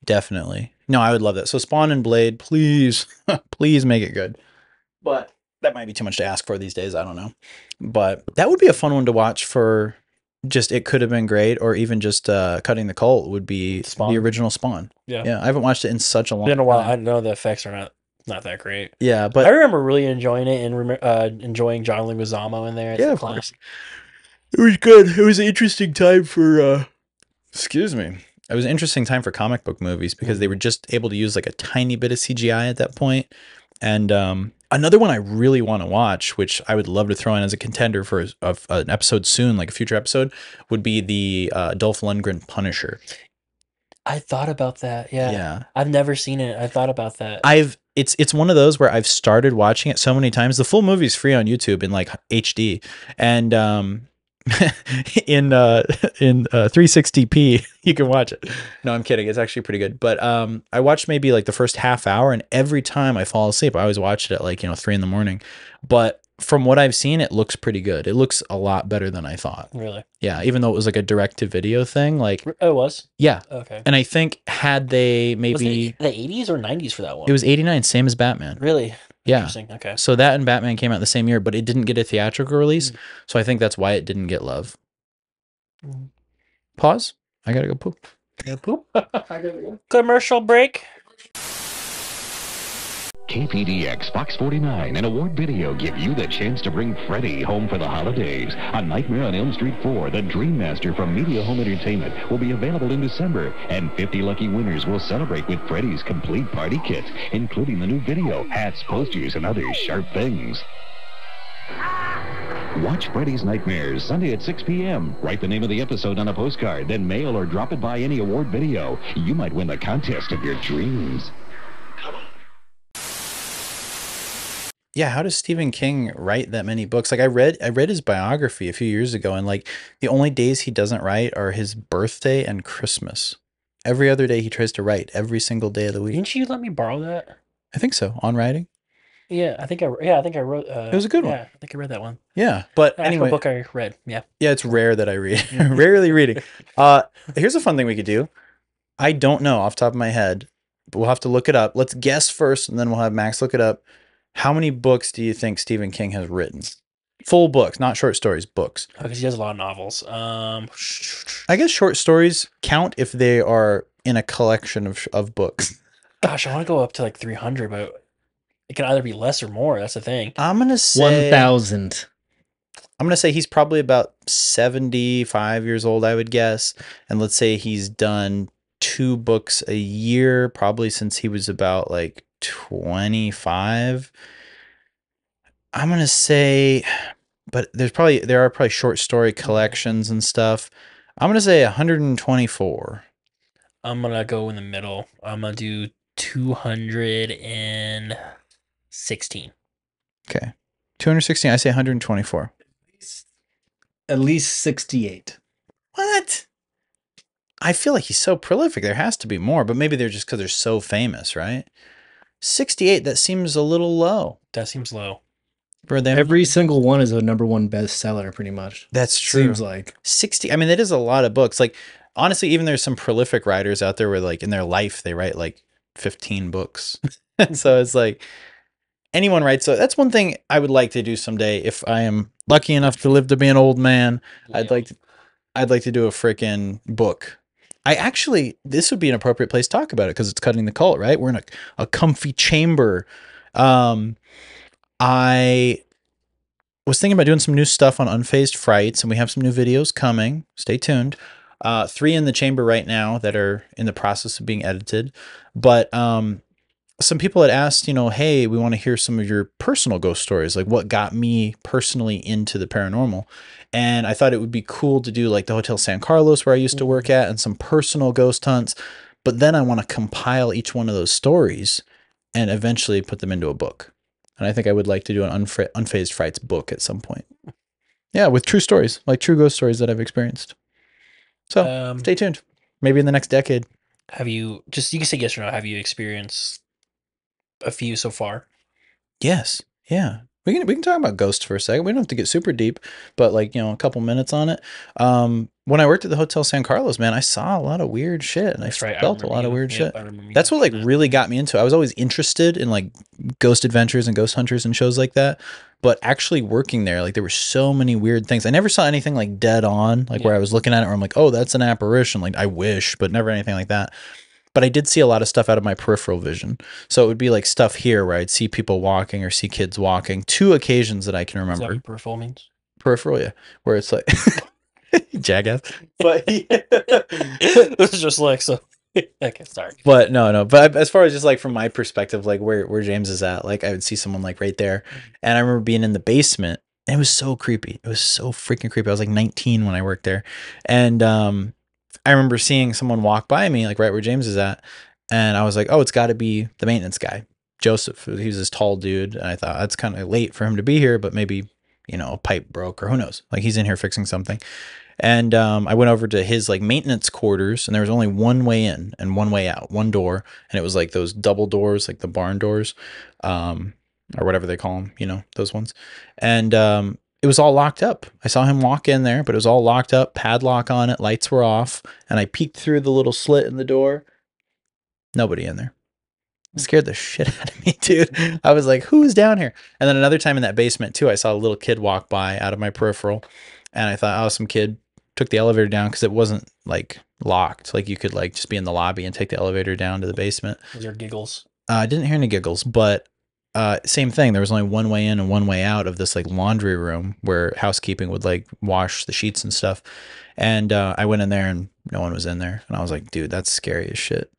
Definitely. No, I would love that. So Spawn and Blade, please, please make it good. But that might be too much to ask for these days. I don't know. But that would be a fun one to watch for just It Could Have Been Great, or even just Cutting the Cult would be Spawn. The original Spawn. Yeah. I haven't watched it in such a long time. It's been a while. I know the effects are not that great. Yeah, but I remember really enjoying it and enjoying John Leguizamo in there. Yeah, of course. It was good. It was an interesting time for excuse me. It was an interesting time for comic book movies because they were just able to use like a tiny bit of CGI at that point. And another one I really want to watch, which I would love to throw in as a contender for an episode soon, like a future episode, would be the Dolph Lundgren Punisher. I thought about that. Yeah. I've never seen it. I thought about that. It's one of those where I've started watching it so many times. The full movie's free on YouTube in like HD. And in 360p you can watch it. No, I'm kidding. It's actually pretty good. But I watched maybe like the first half hour, and every time I fall asleep, I always watch it at like 3 a.m. But from what I've seen, it looks pretty good. It looks a lot better than I thought. Really? Yeah, even though it was like a direct to video thing, like it was. Yeah. Okay. And I think had they maybe was it the 80s or 90s for that one? It was 89, same as Batman. Really? Yeah. Interesting. Okay. So that and Batman came out the same year, but it didn't get a theatrical release. So I think that's why it didn't get love. Pause. I gotta go poop. I gotta go. Commercial break. KPDX, Fox 49, and Award Video give you the chance to bring Freddy home for the holidays. On Nightmare on Elm Street 4, the Dream Master from Media Home Entertainment will be available in December, and 50 lucky winners will celebrate with Freddy's complete party kit, including the new video, hats, posters, and other sharp things. Watch Freddy's Nightmares Sunday at 6 p.m. Write the name of the episode on a postcard, then mail or drop it by any Award Video. You might win the contest of your dreams. Yeah, how does Stephen King write that many books? Like I read his biography a few years ago, and like the only days he doesn't write are his birthday and Christmas. Every other day he tries to write, every single day of the week. Didn't you let me borrow that? I think so. On Writing. Yeah, I think I wrote. It was a good one. Yeah, I think I read that one. Yeah, but anyway, book I read. Yeah. Yeah, it's rare that I read. Rarely reading. Here's a fun thing we could do. I don't know off the top of my head, but we'll have to look it up. Let's guess first, and then we'll have Max look it up. How many books do you think Stephen King has written? Full books, not short stories, books. Because he has a lot of novels. I guess short stories count if they are in a collection of books. Gosh, I want to go up to like 300, but it can either be less or more. That's the thing. I'm going to say 1,000. I'm going to say he's probably about 75 years old, I would guess. And let's say he's done 2 books a year, probably since he was about like 25. I'm going to say, but there are probably short story collections and stuff. I'm going to say 124. I'm going to go in the middle. I'm going to do 216. Okay. 216. I say 124. At least 68. What? I feel like he's so prolific. There has to be more, but maybe they're just because they're so famous, right? 68, that seems a little low. That seems low. For them. Every single one is a #1 bestseller, pretty much. That's true. Seems like 60. I mean, that is a lot of books. Like, honestly, even there's some prolific writers out there where, like, in their life, they write like 15 books. So it's like anyone writes. So that's one thing I would like to do someday if I am lucky enough to live to be an old man. Yeah. I'd like to do a freaking book. This would be an appropriate place to talk about it because it's cutting the cult, right? We're in a comfy chamber. I was thinking about doing some new stuff on Unfazed Frights, and we have some new videos coming. Stay tuned. 3 in the chamber right now that are in the process of being edited. But some people had asked, you know, hey, we want to hear some of your personal ghost stories, like what got me personally into the paranormal. And I thought it would be cool to do like the Hotel San Carlos where I used to work at and some personal ghost hunts. But then I want to compile each one of those stories and eventually put them into a book. And I think I would like to do an Unfazed Frights book at some point. Yeah, with true stories, like true ghost stories that I've experienced. So stay tuned. Maybe in the next decade. You can say yes or no, have you experienced a few so far? Yes. Yeah. We can talk about ghosts for a second. We don't have to get super deep, but like, you know, a couple minutes on it. When I worked at the Hotel San Carlos, man, I saw a lot of weird shit, and I felt a lot of weird shit. That's what like really got me into it. I was always interested in like ghost adventures and ghost hunters and shows like that, but actually working there, like there were so many weird things. I never saw anything like dead on, like where I was looking at it where I'm like, oh, that's an apparition. Like I wish, but never anything like that. But I did see a lot of stuff out of my peripheral vision. So it would be like stuff here where I'd see people walking or see kids walking. 2 occasions that I can remember. Is that what peripheral means? Peripheral, yeah. Where it's like, jackass. But this is just like, so. Okay, sorry. But no. But as far as just like from my perspective, like where James is at, like I would see someone like right there. And I remember being in the basement and it was so creepy. It was so freaking creepy. I was like 19 when I worked there. And, I remember seeing someone walk by me, like right where James is at, and I was like, oh, it's got to be the maintenance guy, Joseph. He was this tall dude, and I thought that's kind of late for him to be here, but maybe, you know, a pipe broke or who knows. Like he's in here fixing something. And I went over to his like maintenance quarters, and there was only one way in and one way out, one door, and it was like those double doors, like the barn doors, or whatever they call them, you know, those ones. And it was all locked up. I saw him walk in there, but it was all locked up, padlock on it, lights were off, and I peeked through the little slit in the door. Nobody in there. It scared the shit out of me, dude. I was like, who's down here? And then another time in that basement, too, I saw a little kid walk by out of my peripheral, and I thought, oh, some kid took the elevator down because it wasn't, like, locked. Like, you could, like, just be in the lobby and take the elevator down to the basement. Was there giggles? I didn't hear any giggles, but same thing. There was only one way in and one way out of this like laundry room where housekeeping would like wash the sheets and stuff. And I went in there and no one was in there. And I was like, dude, that's scary as shit.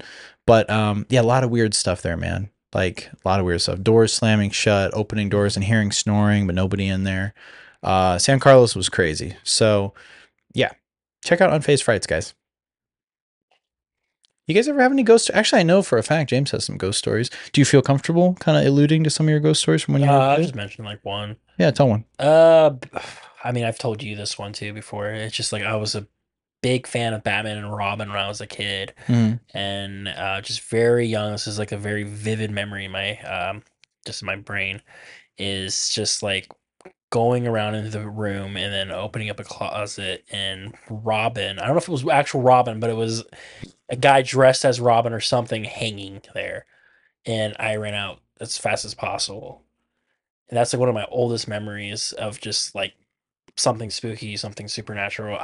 But yeah, a lot of weird stuff there, man. Like a lot of weird stuff. Doors slamming shut, opening doors and hearing snoring, but nobody in there. San Carlos was crazy. So yeah, check out Unfazed Frights, guys. You guys ever have any ghost? Actually, I know for a fact James has some ghost stories. Do you feel comfortable kind of alluding to some of your ghost stories from when you were? I just mentioned like one. Yeah, tell one. I mean, I've told you this one too before. It's just like I was a big fan of Batman and Robin when I was a kid, and just very young. This is like a very vivid memory in my just in my brain. Is just like going around into the room and then opening up a closet and Robin. I don't know if it was actual Robin, but it was a guy dressed as Robin or something hanging there. And I ran out as fast as possible. And that's like one of my oldest memories of just like something spooky, something supernatural.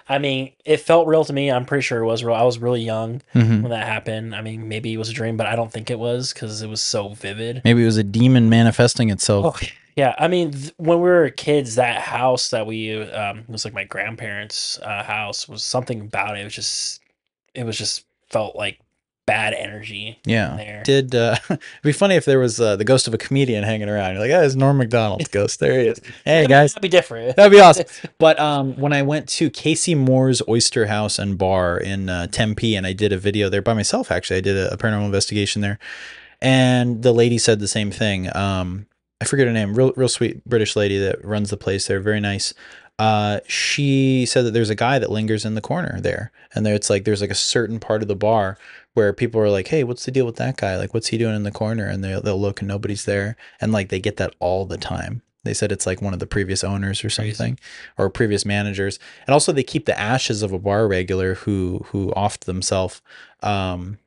I mean, it felt real to me. I'm pretty sure it was real. I was really young when that happened. I mean, maybe it was a dream, but I don't think it was because it was so vivid. Maybe it was a demon manifesting itself. Oh, yeah. I mean, when we were kids, that house that we, it was like my grandparents' house, was something about it. It was just felt like bad energy. Yeah. There. It'd be funny if there was the ghost of a comedian hanging around. You're like, oh, it's Norm Macdonald's ghost. There he is. Hey, guys. That'd be different. That'd be awesome. But when I went to Casey Moore's Oyster House and Bar in Tempe, and I did a video there by myself, actually. I did a paranormal investigation there. And the lady said the same thing. I forget her name. Real sweet British lady that runs the place there. Very nice. she said that there's a guy that lingers in the corner there, and there it's like there's like a certain part of the bar where people are like, hey, what's the deal with that guy? Like, what's he doing in the corner? And they'll look and nobody's there, and like they get that all the time. They said it's like one of the previous owners or something, or previous managers. And also they keep the ashes of a bar regular who offed themselves. And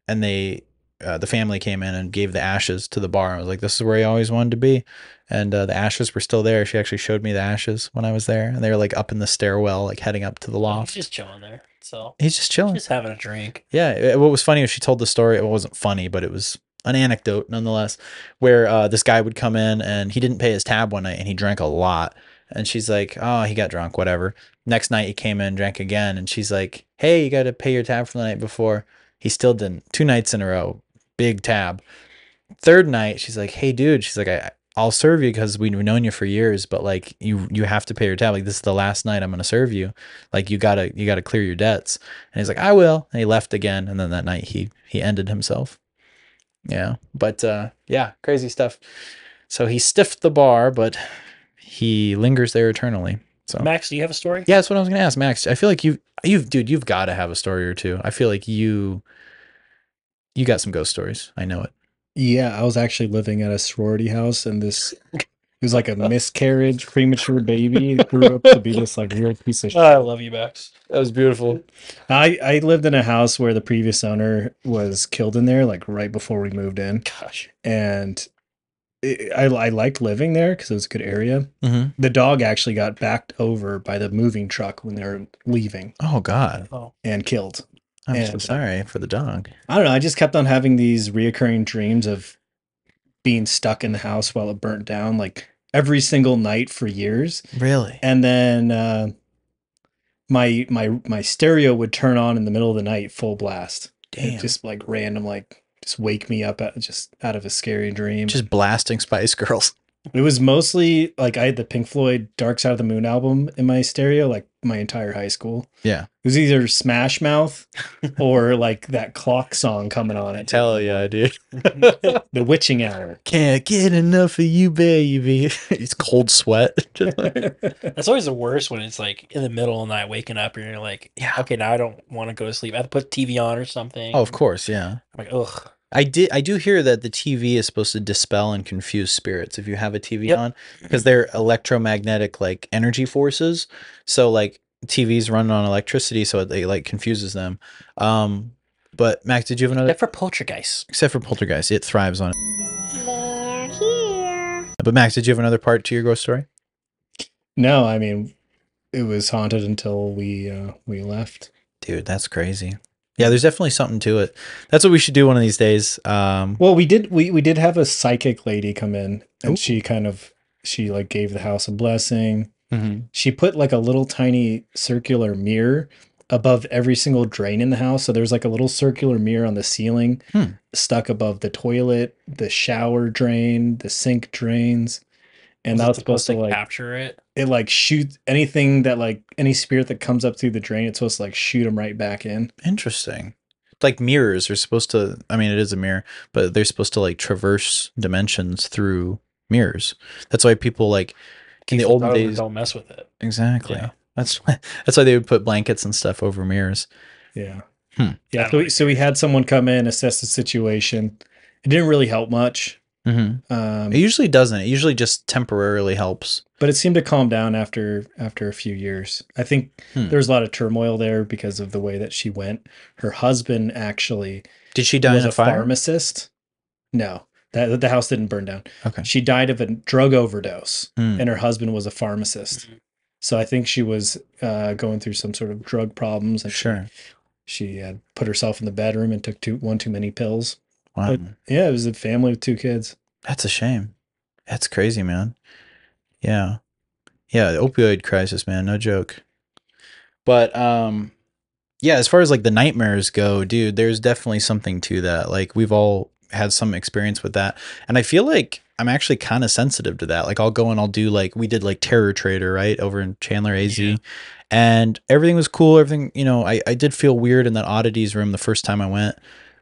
they the family came in and gave the ashes to the bar. I was like, this is where he always wanted to be. And the ashes were still there. She actually showed me the ashes when I was there, and they were like up in the stairwell, like heading up to the loft. He's just chilling there. So he's just chilling, just having a drink. Yeah. What was funny was she told the story. It wasn't funny, but it was an anecdote nonetheless, where this guy would come in and he didn't pay his tab one night and he drank a lot. And she's like, oh, he got drunk, whatever. Next night he came in, drank again, and she's like, hey, you got to pay your tab from the night before. He still didn't. 2 nights in a row, big tab. Third night, she's like, hey, dude, she's like, I'll serve you because we've known you for years, but like you have to pay your tab. Like, this is the last night I'm gonna serve you. Like, you gotta clear your debts. And he's like, I will. And he left again. And then that night he ended himself. Yeah. But yeah, crazy stuff. So he stiffed the bar, but he lingers there eternally. So Max, do you have a story? Yeah, that's what I was gonna ask, Max. I feel like you've got to have a story or two. I feel like you got some ghost stories. I know it. Yeah, I was actually living at a sorority house, and it was like a miscarriage, premature baby. It grew up to be this like real piece of shit. I love you, Max. That was beautiful. I lived in a house where the previous owner was killed in there, like right before we moved in. Gosh. And I liked living there because it was a good area. Mm-hmm. The dog actually got backed over by the moving truck when they were leaving. Oh, God. And killed. I'm so sorry for the dog. I don't know. I just kept on having these reoccurring dreams of being stuck in the house while it burnt down, like every single night for years. Really? And then my stereo would turn on in the middle of the night, full blast. Damn. It just like random, like just wake me up just out of a scary dream. Just blasting Spice Girls. It was mostly like I had the Pink Floyd Dark Side of the Moon album in my stereo, like my entire high school. Yeah. It was either Smash Mouth or like that clock song coming on it. Hell yeah, dude. The Witching Hour. Can't get enough of you, baby. It's cold sweat. That's always the worst when it's like in the middle of the night waking up and you're like, yeah, okay, now I don't want to go to sleep. I have to put TV on or something. Oh, of course, yeah. I'm like, ugh. I do hear that the TV is supposed to dispel and confuse spirits if you have a TV on, because they're electromagnetic like energy forces. So like TVs run on electricity, so it like confuses them. But Max, did you have another? Except for Poltergeist. Except for Poltergeist, it thrives on it. They're here. But Max, did you have another part to your ghost story? No, I mean, it was haunted until we left. Dude, that's crazy. Yeah, there's definitely something to it. That's what we should do one of these days. Well, we did have a psychic lady come in, and she like gave the house a blessing. Mm-hmm. She put like a little tiny circular mirror above every single drain in the house. So there's like a little circular mirror on the ceiling stuck above the toilet, the shower drain, the sink drains. And that's supposed to like capture it. It like shoots anything that like any spirit that comes up through the drain. It's supposed to like shoot them right back in. Interesting. Like mirrors are supposed to, I mean, it is a mirror, but they're supposed to like traverse dimensions through mirrors. That's why people like in the olden days don't mess with it. Exactly. Yeah. That's why they would put blankets and stuff over mirrors. Yeah. Yeah. So we had someone come in, assess the situation. It didn't really help much. Mm-hmm. It usually doesn't. It usually just temporarily helps. But it seemed to calm down after a few years. I think there was a lot of turmoil there because of the way that she went. Her husband actually she die was in a fire? Pharmacist. No, the house didn't burn down. Okay. She died of a drug overdose, and her husband was a pharmacist. So I think she was going through some sort of drug problems. And she had put herself in the bedroom and took one too many pills. Wow. But yeah, it was a family with 2 kids. That's a shame. That's crazy, man. Yeah. Yeah, the opioid crisis, man, no joke. But yeah, as far as like the nightmares go, dude, there's definitely something to that. Like we've all had some experience with that. And I feel like I'm actually kind of sensitive to that. Like I'll go and I'll do like we did like Terror Trader, right? Over in Chandler AZ. Yeah. And everything was cool. Everything, you know, I did feel weird in that oddities room the first time I went.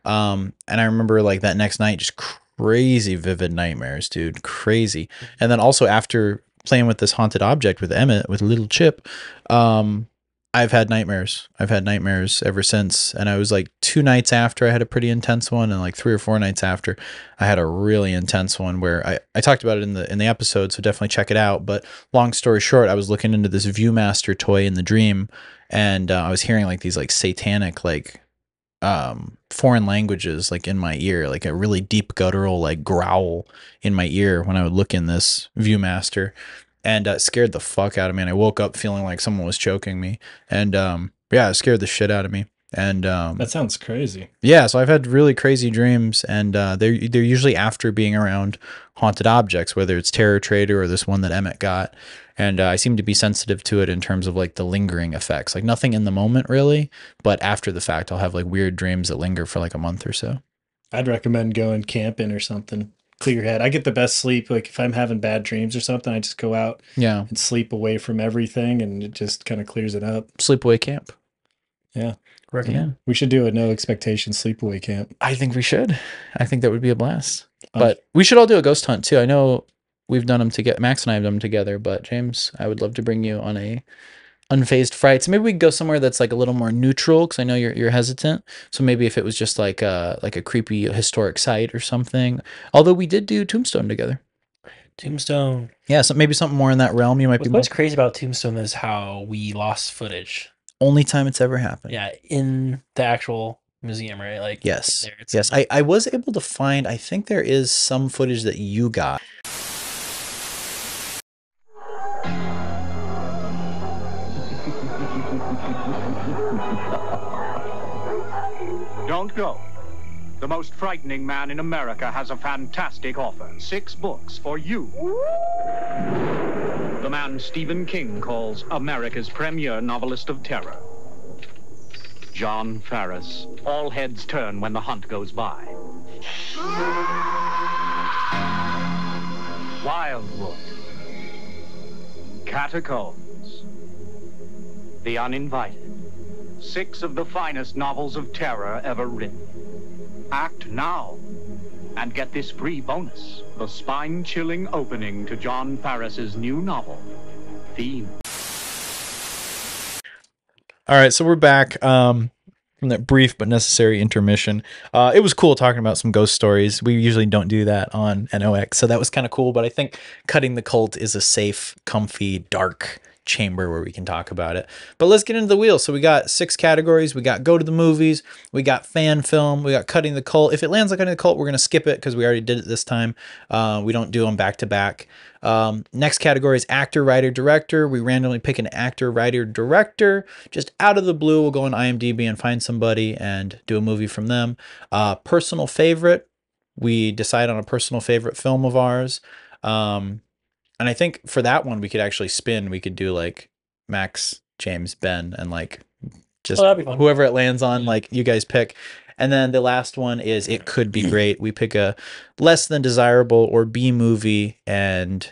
And I remember like that next night, just crazy vivid nightmares, dude, crazy. And then also after playing with this haunted object with Emmett, with little Chip, I've had nightmares. I've had nightmares ever since. And I was like 2 nights after I had a pretty intense one, and like 3 or 4 nights after I had a really intense one where I talked about it in the episode, so definitely check it out. But long story short, I was looking into this Viewmaster toy in the dream, and I was hearing like these like satanic like foreign languages like in my ear, like a really deep guttural like growl in my ear when I would look in this Viewmaster, and scared the fuck out of me. And I woke up feeling like someone was choking me, and yeah, it scared the shit out of me. And that sounds crazy. Yeah, so I've had really crazy dreams, and they're usually after being around haunted objects, whether it's Terror Trader or this one that Emmett got. And I seem to be sensitive to it in terms of like the lingering effects, like nothing in the moment really, but after the fact, I'll have like weird dreams that linger for like a month or so. I'd recommend going camping or something. Clear your head. I get the best sleep. Like if I'm having bad dreams or something, I just go out and sleep away from everything, and it just kind of clears it up. Sleepaway camp. Yeah. Yeah. We should do a no expectation sleepaway camp. I think we should. I think that would be a blast. But we should all do a ghost hunt too. I know we've done them together. Max and I have done them together, but James, I would love to bring you on a unfazed fright. So maybe we could go somewhere that's like a little more neutral, because I know you're hesitant. So maybe if it was just like a creepy historic site or something. Although we did do Tombstone together. Tombstone. Yeah, so maybe something more in that realm. You might be. What's crazy about Tombstone is how we lost footage. Only time it's ever happened. Yeah, in the actual museum, right? Like yes, yes. I was able to find. I think there is some footage that you got. Don't go. The most frightening man in America has a fantastic offer. 6 books for you. The man Stephen King calls America's premier novelist of terror. John Farris. All heads turn when the hunt goes by. Wildwood. Catacombs. The Uninvited. 6 of the finest novels of terror ever written. Act now and get this free bonus, the spine-chilling opening to John Farris's new novel, Theme. All right, so we're back from that brief but necessary intermission. It was cool talking about some ghost stories. We usually don't do that on NOX, so that was kind of cool, but I think Cutting the Cult is a safe, comfy, dark chamber where we can talk about it. But let's get into the wheel. So we got 6 categories. We got go to the movies, we got fan film, we got Cutting the Cult. If it lands like Cutting the Cult, we're going to skip it because we already did it this time. We don't do them back to back. Next category is actor, writer, director. We randomly pick an actor, writer, director. Just out of the blue, we'll go on IMDb and find somebody and do a movie from them. Personal favorite. We decide on a personal favorite film of ours. And I think for that one, we could actually spin. We could do like Max, James, Ben, and like just whoever it lands on, like you guys pick. And then the last one is It Could Be Great. We pick a less than desirable or B movie and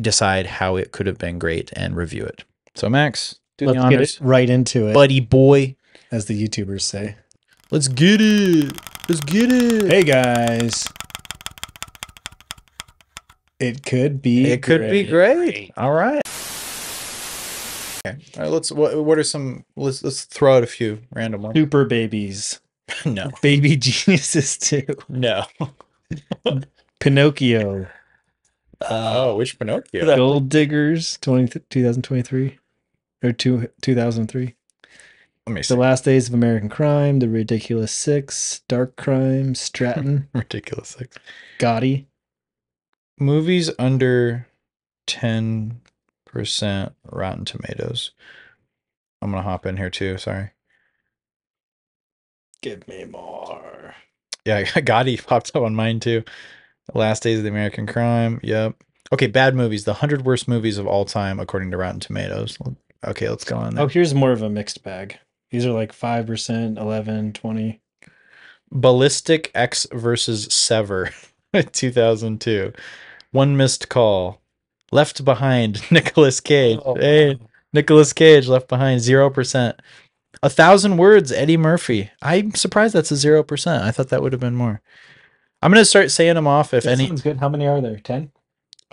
decide how it could have been great and review it. So Max, do the honors. Let's get it right into it, buddy boy, as the YouTubers say. Let's get it. Let's get it. Hey guys. It could be. It could be great. All right. Okay. All right. Let's. What are some? Let's throw out a few random ones. Super babies. No. Baby geniuses too. No. Pinocchio. Oh, which Pinocchio? Gold Diggers. 2023 or 2003. Let me see. The Last Days of American Crime. The Ridiculous Six. Dark Crime. Stratton. Ridiculous Six. Gotti. Movies under 10% Rotten Tomatoes. I'm going to hop in here too. Sorry. Give me more. Yeah, Gotti popped up on mine too. The Last Days of the American Crime. Yep. Okay, bad movies. The 100 worst movies of all time according to Rotten Tomatoes. Okay, let's go on there. Oh, here's more of a mixed bag. These are like 5%, 11, 20. Ballistic X versus Sever. 2002. One Missed Call. Left Behind. Nicolas Cage. Oh, hey, Nicolas Cage. Left Behind. 0%. 1,000 Words. Eddie Murphy. I'm surprised that's a 0%. I thought that would have been more. I'm gonna start saying them off. If that any. sounds good. How many are there? 10.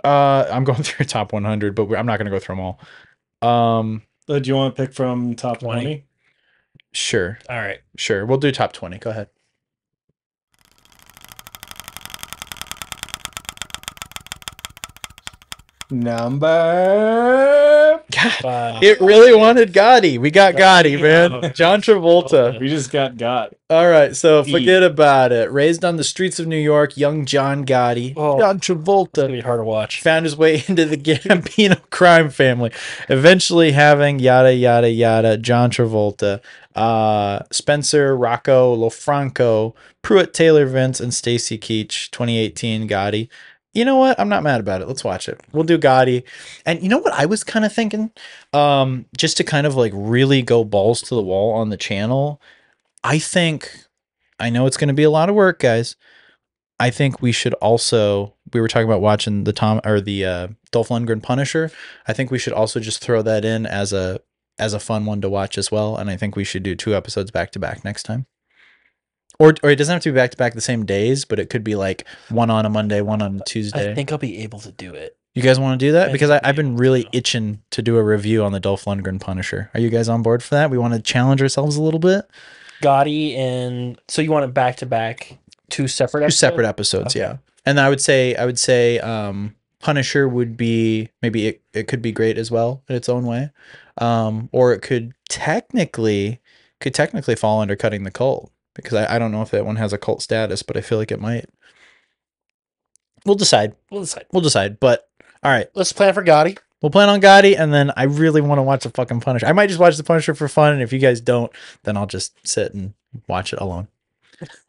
I'm going through top 100, but I'm not going to go through them all. Do you want to pick from top 20? Sure. All right. Sure. We'll do top 20. Go ahead. Number God, it really wanted Gotti. We got Gotti, man. John Travolta. We just got. All right, so forget about it. Raised on the streets of New York, young John Gotti, John Travolta, It's gonna be hard to watch. found his way into the Gambino crime family, eventually having yada yada yada. John Travolta, Spencer, Rocco, Lofranco, Pruitt, Taylor, Vince, and Stacy Keach. 2018 Gotti. You know what? I'm not mad about it. Let's watch it. We'll do Gotti. And you know what I was kind of thinking? Just to kind of like really go balls to the wall on the channel. I know it's going to be a lot of work, guys. I think we should also, we were talking about watching the Dolph Lundgren Punisher. I think we should also just throw that in as a fun one to watch as well. And I think we should do 2 episodes back to back next time. Or it doesn't have to be back to back the same days, but it could be like one on a Monday, one on a Tuesday. I think I'll be able to do it. You guys want to do that? Because I've been really itching to do a review on the Dolph Lundgren Punisher. Are you guys on board for that? We want to challenge ourselves a little bit. Gotti, and so you want it back to back, 2 separate episodes? 2 separate episodes, okay. Yeah. And I would say Punisher would be, maybe it could be great as well in its own way. Or it could technically fall under Cutting the Cult, because I don't know if that one has a cult status, but I feel like it might. We'll decide. But all right, let's plan for Gotti. We'll plan on Gotti, and then I really want to watch the fucking Punisher. I might just watch the Punisher for fun, and if you guys don't, then I'll just sit and watch it alone.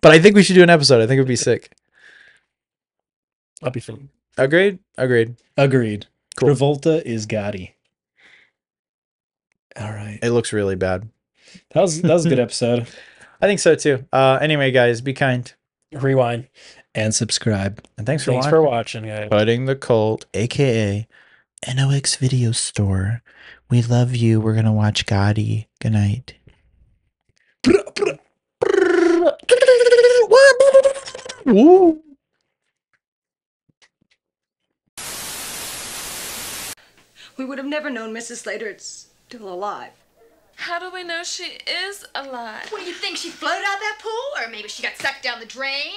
But I think we should do an episode. I think it would be sick. I'll be fun. Agreed. Cool. Travolta is Gotti. All right. It looks really bad. That was a good episode. I think so too. Anyway, guys, be kind. Rewind. And subscribe. And thanks for watching, guys. Cutting the Cult, aka NOX Video Store. We love you. We're gonna watch Gotti. Good night. We would have never known Mrs. Slater's still alive. How do we know she is alive? What do you think? She floated out that pool? Or maybe she got sucked down the drain?